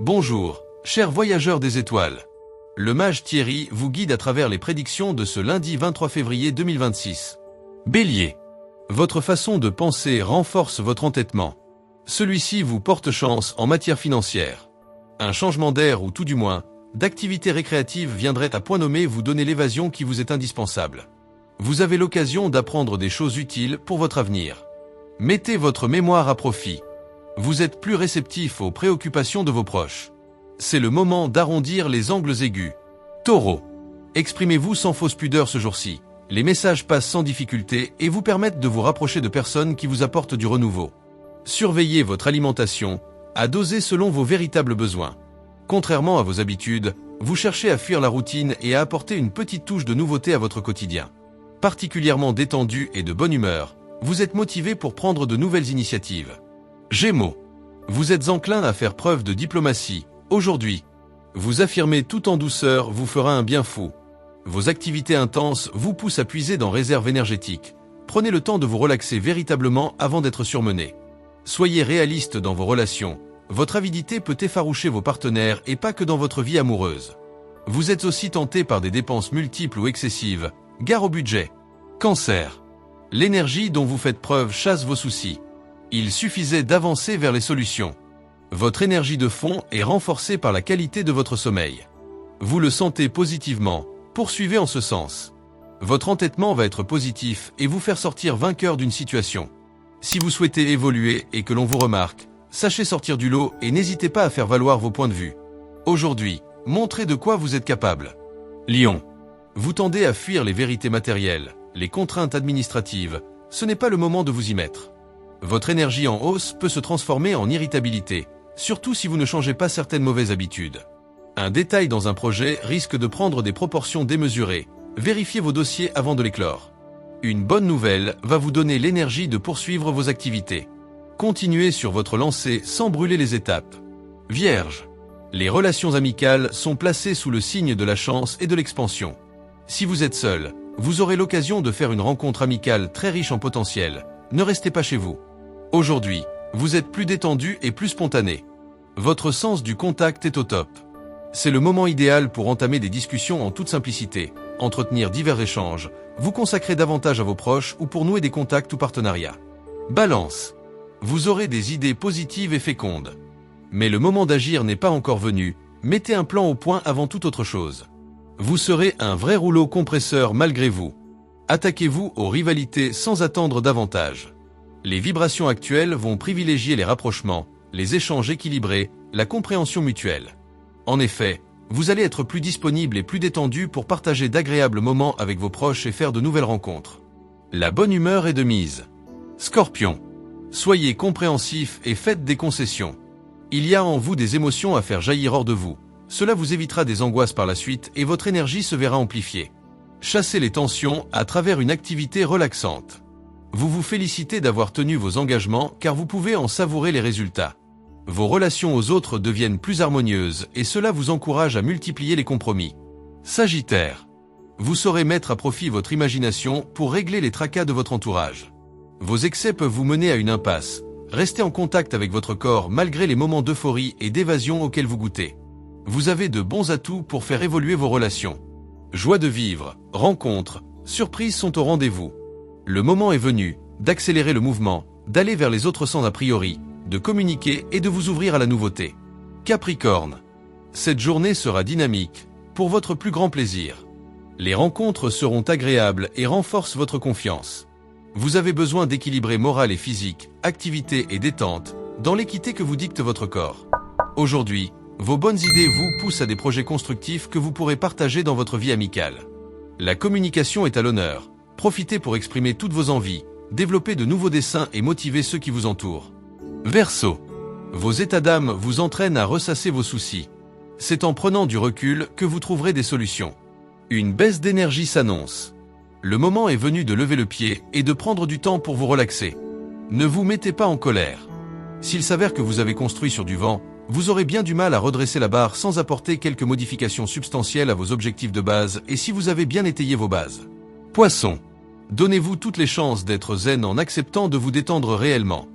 Bonjour, chers voyageurs des étoiles. Le mage Thierry vous guide à travers les prédictions de ce lundi 23 février 2026. Bélier. Votre façon de penser renforce votre entêtement. Celui-ci vous porte chance en matière financière. Un changement d'air ou tout du moins, d'activité récréative viendrait à point nommé vous donner l'évasion qui vous est indispensable. Vous avez l'occasion d'apprendre des choses utiles pour votre avenir. Mettez votre mémoire à profit. Vous êtes plus réceptif aux préoccupations de vos proches. C'est le moment d'arrondir les angles aigus. Taureau. Exprimez-vous sans fausse pudeur ce jour-ci. Les messages passent sans difficulté et vous permettent de vous rapprocher de personnes qui vous apportent du renouveau. Surveillez votre alimentation, à doser selon vos véritables besoins. Contrairement à vos habitudes, vous cherchez à fuir la routine et à apporter une petite touche de nouveauté à votre quotidien. Particulièrement détendu et de bonne humeur, vous êtes motivé pour prendre de nouvelles initiatives. Gémeaux. Vous êtes enclin à faire preuve de diplomatie. Aujourd'hui, vous affirmer tout en douceur vous fera un bien fou. Vos activités intenses vous poussent à puiser dans réserve énergétique. Prenez le temps de vous relaxer véritablement avant d'être surmené. Soyez réaliste dans vos relations. Votre avidité peut effaroucher vos partenaires et pas que dans votre vie amoureuse. Vous êtes aussi tenté par des dépenses multiples ou excessives. Gare au budget. Cancer. L'énergie dont vous faites preuve chasse vos soucis. Il suffisait d'avancer vers les solutions. Votre énergie de fond est renforcée par la qualité de votre sommeil. Vous le sentez positivement, poursuivez en ce sens. Votre entêtement va être positif et vous faire sortir vainqueur d'une situation. Si vous souhaitez évoluer et que l'on vous remarque, sachez sortir du lot et n'hésitez pas à faire valoir vos points de vue. Aujourd'hui, montrez de quoi vous êtes capable. Lion. Vous tendez à fuir les vérités matérielles, les contraintes administratives, ce n'est pas le moment de vous y mettre. Votre énergie en hausse peut se transformer en irritabilité, surtout si vous ne changez pas certaines mauvaises habitudes. Un détail dans un projet risque de prendre des proportions démesurées. Vérifiez vos dossiers avant de les clore. Une bonne nouvelle va vous donner l'énergie de poursuivre vos activités. Continuez sur votre lancée sans brûler les étapes. Vierge. Les relations amicales sont placées sous le signe de la chance et de l'expansion. Si vous êtes seul, vous aurez l'occasion de faire une rencontre amicale très riche en potentiel. Ne restez pas chez vous. Aujourd'hui, vous êtes plus détendu et plus spontané. Votre sens du contact est au top. C'est le moment idéal pour entamer des discussions en toute simplicité, entretenir divers échanges, vous consacrer davantage à vos proches ou pour nouer des contacts ou partenariats. Balance. Vous aurez des idées positives et fécondes. Mais le moment d'agir n'est pas encore venu, mettez un plan au point avant toute autre chose. Vous serez un vrai rouleau compresseur malgré vous. Attaquez-vous aux rivalités sans attendre davantage. Les vibrations actuelles vont privilégier les rapprochements, les échanges équilibrés, la compréhension mutuelle. En effet, vous allez être plus disponible et plus détendu pour partager d'agréables moments avec vos proches et faire de nouvelles rencontres. La bonne humeur est de mise. Scorpion. Soyez compréhensif et faites des concessions. Il y a en vous des émotions à faire jaillir hors de vous. Cela vous évitera des angoisses par la suite et votre énergie se verra amplifiée. Chassez les tensions à travers une activité relaxante. Vous vous félicitez d'avoir tenu vos engagements car vous pouvez en savourer les résultats. Vos relations aux autres deviennent plus harmonieuses et cela vous encourage à multiplier les compromis. Sagittaire. Vous saurez mettre à profit votre imagination pour régler les tracas de votre entourage. Vos excès peuvent vous mener à une impasse. Restez en contact avec votre corps malgré les moments d'euphorie et d'évasion auxquels vous goûtez. Vous avez de bons atouts pour faire évoluer vos relations. Joie de vivre, rencontres, surprises sont au rendez-vous. Le moment est venu d'accélérer le mouvement, d'aller vers les autres sans a priori, de communiquer et de vous ouvrir à la nouveauté. Capricorne. Cette journée sera dynamique, pour votre plus grand plaisir. Les rencontres seront agréables et renforcent votre confiance. Vous avez besoin d'équilibrer moral et physique, activité et détente, dans l'équité que vous dicte votre corps. Aujourd'hui, vos bonnes idées vous poussent à des projets constructifs que vous pourrez partager dans votre vie amicale. La communication est à l'honneur. Profitez pour exprimer toutes vos envies, développer de nouveaux dessins et motiver ceux qui vous entourent. Verseau. Vos états d'âme vous entraînent à ressasser vos soucis. C'est en prenant du recul que vous trouverez des solutions. Une baisse d'énergie s'annonce. Le moment est venu de lever le pied et de prendre du temps pour vous relaxer. Ne vous mettez pas en colère. S'il s'avère que vous avez construit sur du vent, vous aurez bien du mal à redresser la barre sans apporter quelques modifications substantielles à vos objectifs de base et si vous avez bien étayé vos bases. Poisson. Donnez-vous toutes les chances d'être zen en acceptant de vous détendre réellement.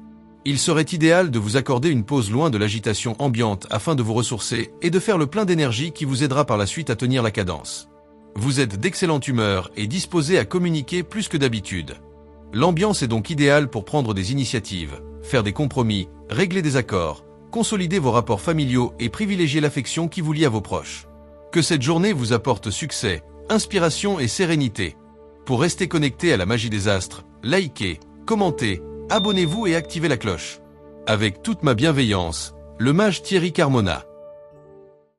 Il serait idéal de vous accorder une pause loin de l'agitation ambiante afin de vous ressourcer et de faire le plein d'énergie qui vous aidera par la suite à tenir la cadence. Vous êtes d'excellente humeur et disposé à communiquer plus que d'habitude. L'ambiance est donc idéale pour prendre des initiatives, faire des compromis, régler des accords, consolider vos rapports familiaux et privilégier l'affection qui vous lie à vos proches. Que cette journée vous apporte succès, inspiration et sérénité. Pour rester connecté à la magie des astres, likez, commentez, abonnez-vous et activez la cloche. Avec toute ma bienveillance, le mage Thierry Carmona.